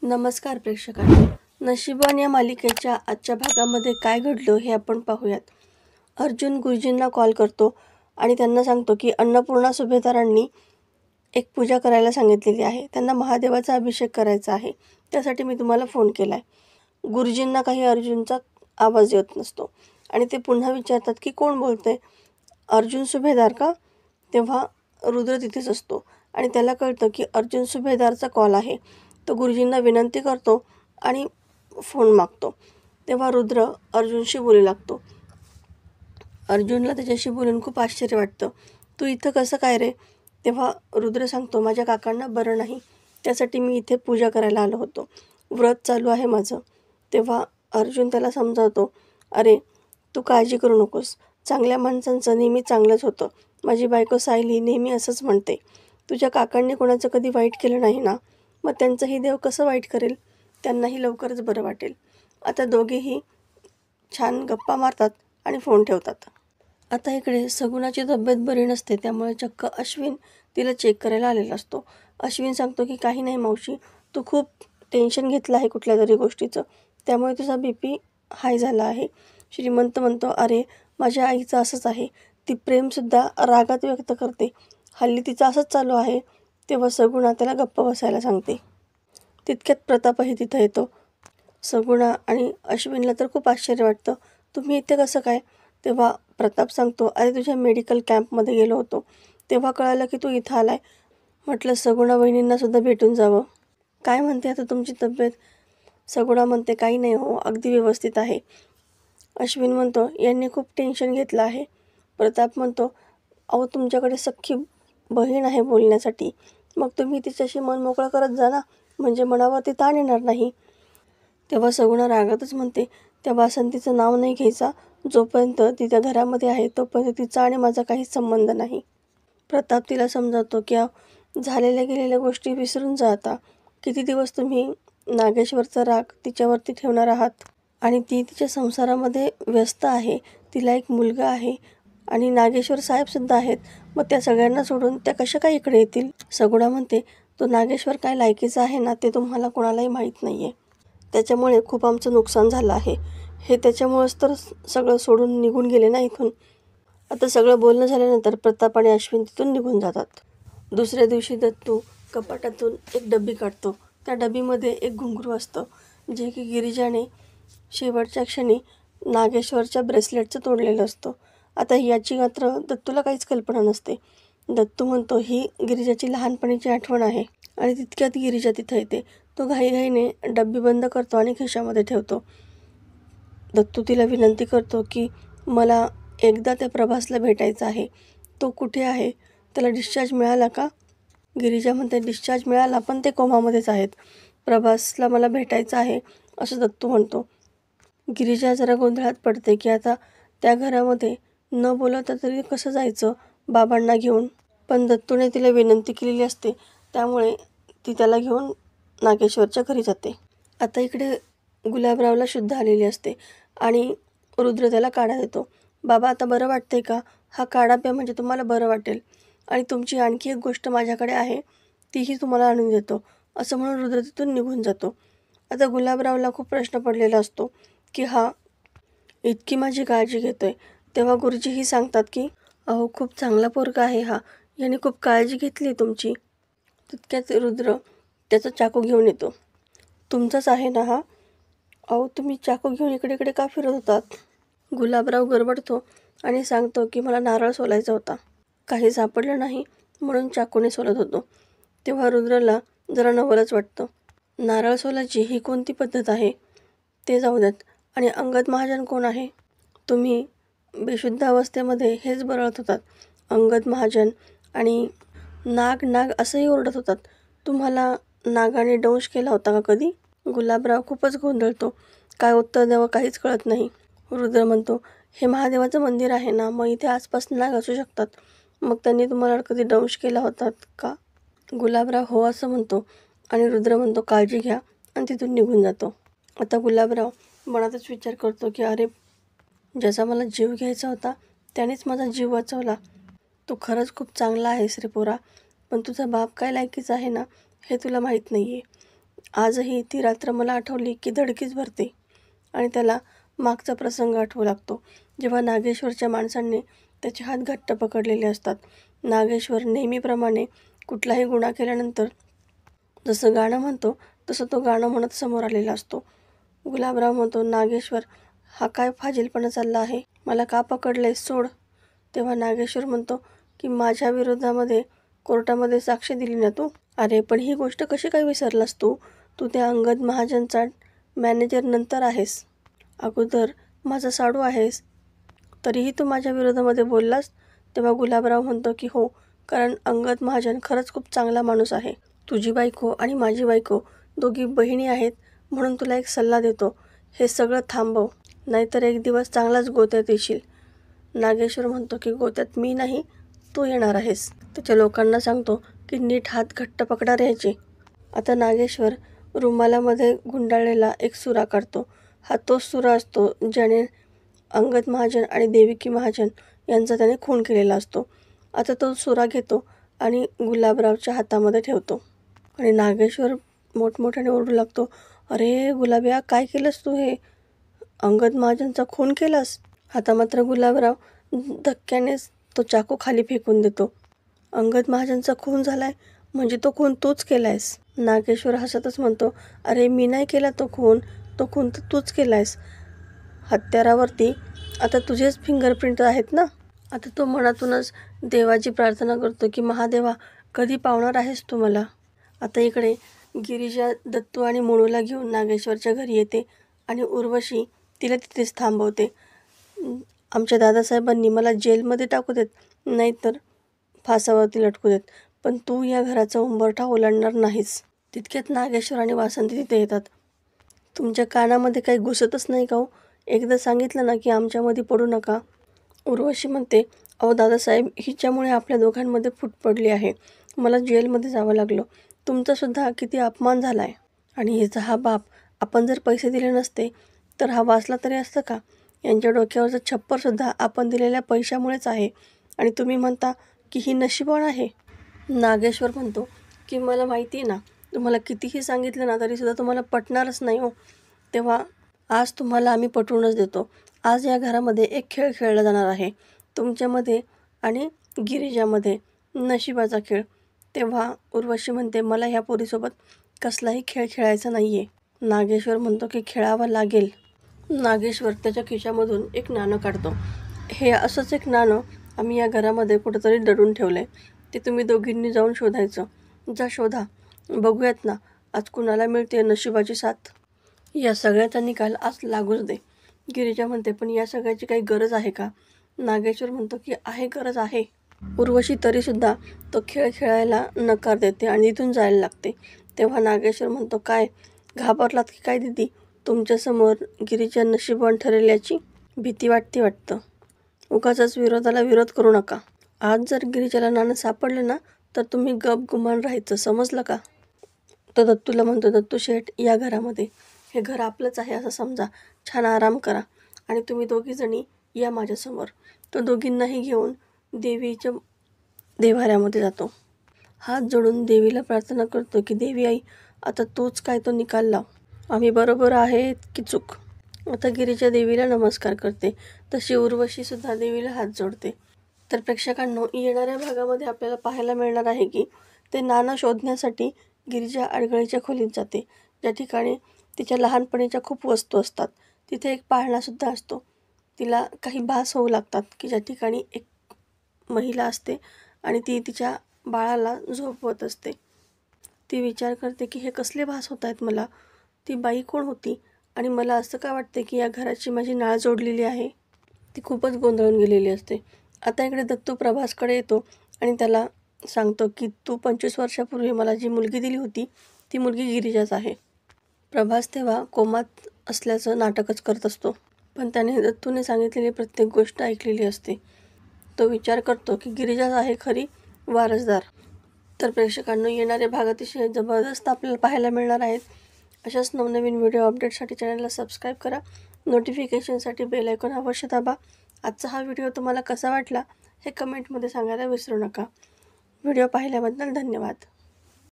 नमस्कार प्रेक्षकांनो. नशिबान या मालिकेच्या आजच्या भागामध्ये काय घडलं हे आपण पाहूयात. अर्जुन गुरुजींना कॉल करतो आणि त्यांना सांगतो की अन्नपूर्णा सुभेदारांनी एक पूजा करायला सांगितलेली आहे. त्यांना महादेवाचा अभिषेक करायचा आहे. त्यासाठी मी तुम्हाला फोन केला आहे. गुरुजींना काही अर्जुनचा आवाज येत नसतो आणि ते पुन्हा विचारतात की कोण बोलतंय. अर्जुन सुभेदार का? तेव्हा रुद्र तिथेच असतो आणि त्याला कळतं की अर्जुन सुभेदारचा कॉल आहे. तो गुरुजींना विनंती करतो आणि फोन मागतो. तेव्हा रुद्र अर्जुनशी बोलू लागतो. अर्जुनला त्याच्याशी बोलून खूप आश्चर्य वाटतं. तू इथं कसं काय रे? तेव्हा रुद्र सांगतो, माझ्या काकांना बरं नाही, त्यासाठी मी इथे पूजा करायला आलो होतो. व्रत चालू आहे माझं. तेव्हा अर्जुन त्याला समजावतो, अरे तू काळजी करू नकोस. चांगल्या माणसांचं नेहमी चांगलंच होतं. माझी बायको सायली नेहमी असंच म्हणते. तुझ्या काकांनी कोणाचं कधी वाईट केलं नाही ना, मग त्यांचंही देव कसं वाईट करेल? त्यांनाही लवकरच बरं वाटेल. आता दोघेही छान गप्पा मारतात आणि फोन ठेवतात. आता इकडे सगुणाची तब्येत बरी नसते, त्यामुळे चक्क अश्विन तिला चेक करायला आलेला असतो. अश्विन सांगतो की काही नाही मावशी, तू खूप टेन्शन घेतलं आहे कुठल्या तरी गोष्टीचं, त्यामुळे तुझा BP हाय झाला आहे. श्रीमंत म्हणतो, अरे माझ्या आईचं असंच आहे, ती प्रेमसुद्धा रागात व्यक्त करते. हल्ली तिचं असंच चालू आहे. तेव्हा सगुणा त्याला गप्प बसायला सांगते. तितक्यात प्रतापही तिथं येतो. सगुणा आणि अश्विनला तर खूप आश्चर्य वाटतं. तुम्ही इथे कसं काय? तेव्हा प्रताप सांगतो, अरे तुझ्या मेडिकल कॅम्पमध्ये गेलो होतो, तेव्हा कळालं की तू इथं आलाय. म्हटलं सगुणा वहिनींना सुद्धा भेटून जावं. काय म्हणते आता तुमची तब्येत? सगुणा म्हणते, काही नाही हो, अगदी व्यवस्थित आहे. अश्विन म्हणतो, यांनी खूप टेन्शन घेतलं आहे. प्रताप म्हणतो, अहो तुमच्याकडे सख्खी बहीण आहे बोलण्यासाठी, मग तुम्ही तिच्याशी मन मोकळं करत जा ना, म्हणजे मनावरती ताण येणार नाही. तेव्हा सगुणा रागातच म्हणते, त्या वासंतीचं नाव नाही घ्यायचा. जोपर्यंत ती त्या घरामध्ये आहे तोपर्यंत तिचा आणि माझा काहीच संबंध नाही. प्रताप तिला समजावतो की झालेल्या गेलेल्या गोष्टी विसरून जा आता. किती दिवस तुम्ही नागेश्वरचा राग तिच्यावरती ठेवणार आहात? आणि ती तिच्या संसारामध्ये व्यस्त आहे. तिला एक मुलगा आहे आणि नागेश्वर साहेबसुद्धा आहेत. मग त्या सगळ्यांना सोडून त्या कशा काय इकडे येतील? सगुणा म्हणते, तो नागेश्वर काय लायकीचा आहे ना, ते तुम्हाला कोणालाही माहीत नाही आहे. त्याच्यामुळे खूप आमचं नुकसान झालं आहे. हे त्याच्यामुळेच तर सगळं सोडून निघून गेले ना इथून. आता सगळं बोलणं झाल्यानंतर प्रताप आणि अश्विन तिथून निघून जातात. दुसऱ्या दिवशी दत्तू कपाटातून एक डबी काढतो. त्या डबीमध्ये एक घुंगरू असतं, जे की गिरिजाने शेवटच्या क्षणी नागेश्वरच्या ब्रेसलेटचं तोडलेलं असतं. आता याची मात्र दत्तूला काहीच कल्पना नसते. दत्तू म्हणतो, ही गिरिजाची लहानपणीची आठवण आहे. आणि तितक्यात गिरिजा तिथं येते. तो घाईघाईने डब्बी बंद करतो आणि खिशामध्ये ठेवतो. दत्तू तिला विनंती करतो की मला एकदा त्या प्रभासला भेटायचं आहे. तो कुठे आहे? त्याला डिस्चार्ज मिळाला का? गिरिजा म्हणते, डिस्चार्ज मिळाला, पण ते कोमामध्येच आहेत. प्रभासला मला भेटायचं आहे असं दत्तू म्हणतो. गिरिजा जरा गोंधळात पडते की आता त्या घरामध्ये न बोलवता तरी कसं जायचं बाबांना घेऊन. पण दत्तूने तिला विनंती केलेली असते, त्यामुळे ती त्याला घेऊन नागेश्वरच्या घरी जाते. आता इकडे गुलाबरावला शुद्ध आलेली असते आणि रुद्र त्याला काढा देतो. बाबा आता बरं वाटतंय का? हा काढा प्या म्हणजे तुम्हाला बरं वाटेल. आणि तुमची आणखी एक गोष्ट माझ्याकडे आहे, तीही तुम्हाला आणून देतो, असं म्हणून रुद्र तिथून निघून जातो. आता गुलाबरावला खूप प्रश्न पडलेला असतो की हा इतकी माझी काळजी घेतोय. तेव्हा गुरुजीही सांगतात की अहो खूप चांगला पोरगा आहे हा, याने खूप काळजी घेतली तुमची. तितक्यात रुद्र त्याचा चाकू घेऊन येतो. तुमचाच आहे ना हा? अहो तुम्ही चाकू घेऊन इकडे इकडे का फिरत होतात? गुलाबराव गडबडतो आणि सांगतो की मला नारळ सोलायचा होता, काही सापडलं नाही म्हणून चाकूने सोलत होतो. तेव्हा रुद्रला जरा नवलच वाटतं. नारळ सोलायची ही कोणती पद्धत आहे? ते जाऊ देत. आणि अंगद महाजन कोण आहे? तुम्ही बेशुद्ध अवस्थेमध्ये हेच बरळत होतात. अंगद महाजन आणि नाग नाग असंही ओरडत होतात. तुम्हाला नागाने दंश केला होता का कधी? गुलाबराव खूपच गोंधळतो. काय उत्तर द्यावं काहीच कळत नाही. रुद्र म्हणतो, हे महादेवाचं मंदिर आहे ना, मग इथे आसपास नाग असू शकतात. मग त्यांनी तुम्हाला कधी दंश केला होता का? गुलाबराव हो असं म्हणतो आणि रुद्र म्हणतो, काळजी घ्या, आणि तिथून निघून जातो. आता गुलाबराव मनातच विचार करतो की अरे ज्याचा मला जीव घ्यायचा होता त्यानेच माझा जीव वाचवला. तू खरंच खूप चांगला आहेस रे पोरा, पण तुझा बाप काय लायकीचा आहे ना हे तुला माहीत नाही आहे. आजही ती रात्र मला आठवली की धडकीच भरते आणि त्याला मागचा प्रसंग आठवू लागतो, जेव्हा नागेश्वरच्या माणसांनी त्याचे हात घट्ट पकडलेले असतात. नागेश्वर नेहमीप्रमाणे कुठलाही गुन्हा केल्यानंतर जसं गाणं म्हणतो तसं तो गाणं म्हणत समोर आलेला असतो. गुलाबराव म्हणतो, नागेश्वर, हा काय फाजीलपणा चालला आहे? मला का पकडलंय? सोड. तेव्हा नागेश्वर म्हणतो की माझ्या विरोधामध्ये कोर्टामध्ये साक्ष दिली ना तू? अरे पण ही गोष्ट कशी काय विसरलास तू? तू त्या अंगद महाजनचा मॅनेजर नंतर आहेस, अगोदर माझा साडू आहेस, तरीही तू माझ्या विरोधामध्ये बोललास? तेव्हा गुलाबराव म्हणतो की हो, कारण अंगद महाजन खरंच खूप चांगला माणूस आहे. तुझी बायको आणि माझी बायको दोघी बहिणी आहेत, म्हणून तुला एक सल्ला देतो, हे सगळं थांबव, नाहीतर एक दिवस चांगलाच गोत्यात येशील. नागेश्वर म्हणतो की गोत्यात मी नाही, तू येणार आहेस. त्याच्या लोकांना सांगतो की नीट हात घट्ट पकडा रे ह्याचे. आता नागेश्वर रुमालामध्ये गुंडाळलेला एक सुरा काढतो. हा तोच सुरा असतो ज्याने अंगद महाजन आणि देवकी महाजन यांचा त्याने खून केलेला असतो. आता तो सुरा घेतो आणि गुलाबरावच्या हातामध्ये ठेवतो आणि नागेश्वर मोठमोठ्याने ओरडू लागतो, अरे गुलाबिया, काय केलंस तू? हे अंगद महाजनचा खून केलास? आता मात्र गुलाबराव धक्क्यानेच तो चाकू खाली फेकून देतो. अंगद महाजनचा खून झालाय म्हणजे तो खून तूच केलायस? नागेश्वर हसतच म्हणतो, अरे मी नाही केला तो खून तर तूच केलायस. हत्यारावरती आता तुझेच फिंगरप्रिंट आहेत ना? आता तो मनातूनच देवाची प्रार्थना करतो की महादेवा, कधी पावणार आहेस तू मला? आता इकडे गिरिजा दत्तू आणि मोनूला घेऊन नागेश्वरच्या घरी येते आणि उर्वशी तिला तिथेच थांबवते. आमच्या दादासाहेबांनी मला जेलमध्ये टाकू देत, नाहीतर फासावरती लटकू देत, पण तू या घराचा उंबरठा ओलांडणार नाहीस. तितक्यात नागेश्वर आणि वासंती तिथे येतात. तुमच्या कानामध्ये काही घुसतच नाही का हो? एकदा सांगितलं ना की आमच्यामध्ये पडू नका. उर्वशी म्हणते, अहो दादासाहेब, हिच्यामुळे आपल्या दोघांमध्ये फूट पडली आहे. मला जेलमध्ये जावं लागलं. तुमचासुद्धा किती अपमान झाला आहे. आणि हिचा हा बाप, आपण जर पैसे दिले नसते तर हा वाचला तरी असतं का? यांच्या डोक्यावरचं छप्परसुद्धा आपण दिलेल्या पैशामुळेच आहे आणि तुम्ही म्हणता की ही नशीबवान आहे. नागेश्वर म्हणतो की मला माहिती आहे ना, तुम्हाला कितीही सांगितलं ना तरीसुद्धा तुम्हाला पटणारच नाही हो. तेव्हा आज तुम्हाला आम्ही पटवूनच देतो. आज या घरामध्ये एक खेळ खेळला जाणार आहे, तुमच्यामध्ये आणि गिरिजामध्ये, नशिबाचा खेळ. तेव्हा उर्वशी म्हणते, मला ह्या पोरीसोबत कसलाही खेळ खेळायचा नाही आहे. नागेश्वर म्हणतो की खेळावं लागेल. नागेश्वर त्याच्या खिशामधून एक नाणं काढतो. हे असंच एक नाणं आम्ही या घरामध्ये कुठंतरी दडून ठेवलं आहे, ते तुम्ही दोघींनी जाऊन शोधायचं. जा शोधा, बघूयात ना आज कुणाला मिळते नशिबाची साथ. या सगळ्याचा निकाल आज लागूच दे. गिरिजा म्हणते, पण या सगळ्याची काही गरज आहे का? नागेश्वर म्हणतो की आहे, गरज आहे. उर्वशी तरीसुद्धा तो खेळ खेळायला नकार देते आणि इथून जायला लागते. तेव्हा नागेश्वर म्हणतो, काय घाबरलात की काय दीदी? तुमच्यासमोर गिरिजा नशीबवान ठरेल याची भीती वाटते वाटतं. उगाचच विरोधाला विरोध करू नका. आज जर गिरिजाला नाणं सापडलं ना तर तुम्ही गपगुमान राहायचं, समजलं का? तो दत्तूला म्हणतो, दत्तू शेठ, या घरामध्ये हे घर आपलंच आहे असं समजा. छान आराम करा आणि तुम्ही दोघीजणी या माझ्यासमोर. तो दोघींनाही घेऊन देवीच्या देव्हाऱ्यामध्ये जातो. हात जोडून देवीला प्रार्थना करतो की देवी आई, आता तूच काय तो निकाल लाव. आम्ही बरोबर आहे की चूक? आता गिरिजा देवीला नमस्कार करते, तशी उर्वशीसुद्धा देवीला हात जोडते. तर प्रेक्षकांनो, येणाऱ्या भागामध्ये आपल्याला पाहायला मिळणार आहे की ते नाणं शोधण्यासाठी गिरिजा अडगळीच्या खोलीत जाते, ज्या ठिकाणी तिच्या लहानपणीच्या खूप वस्तू असतात. तिथे एक पाळणासुद्धा असतो. तिला काही भास होऊ लागतात की ज्या ठिकाणी एक महिला असते आणि ती तिच्या बाळाला झोपवत असते. ती विचार करते की हे कसले भास होत आहेत मला? ती बाई कोण होती आणि मला असं का वाटते की या घराची माझी नाळ जोडलेली आहे? ती खूपच गोंधळून गेलेली असते. आता इकडे दत्तू प्रभासकडे येतो आणि त्याला सांगतो की तू 25 वर्षापूर्वी मला जी मुलगी दिली होती ती मुलगी गिरिजाच आहे. प्रभास तेव्हा कोमात असल्याचं नाटकच करत असतो, पण त्याने दत्तूने सांगितलेली प्रत्येक गोष्ट ऐकलेली असते. तो विचार करतो की गिरिजाच आहे खरी वारसदार. तर प्रेक्षकांनो, येणारे भाग अतिशय जबरदस्त आपल्याला पाहायला मिळणार आहेत. अशाच नवनवीन व्हिडिओ अपडेटसाठी चॅनलला सबस्क्राईब करा. नोटिफिकेशनसाठी बेल आयकॉन अवश्य दाबा. आजचा हा व्हिडिओ तुम्हाला कसा वाटला हे कमेंटमध्ये सांगायला विसरू नका. व्हिडिओ पाहिल्याबद्दल धन्यवाद.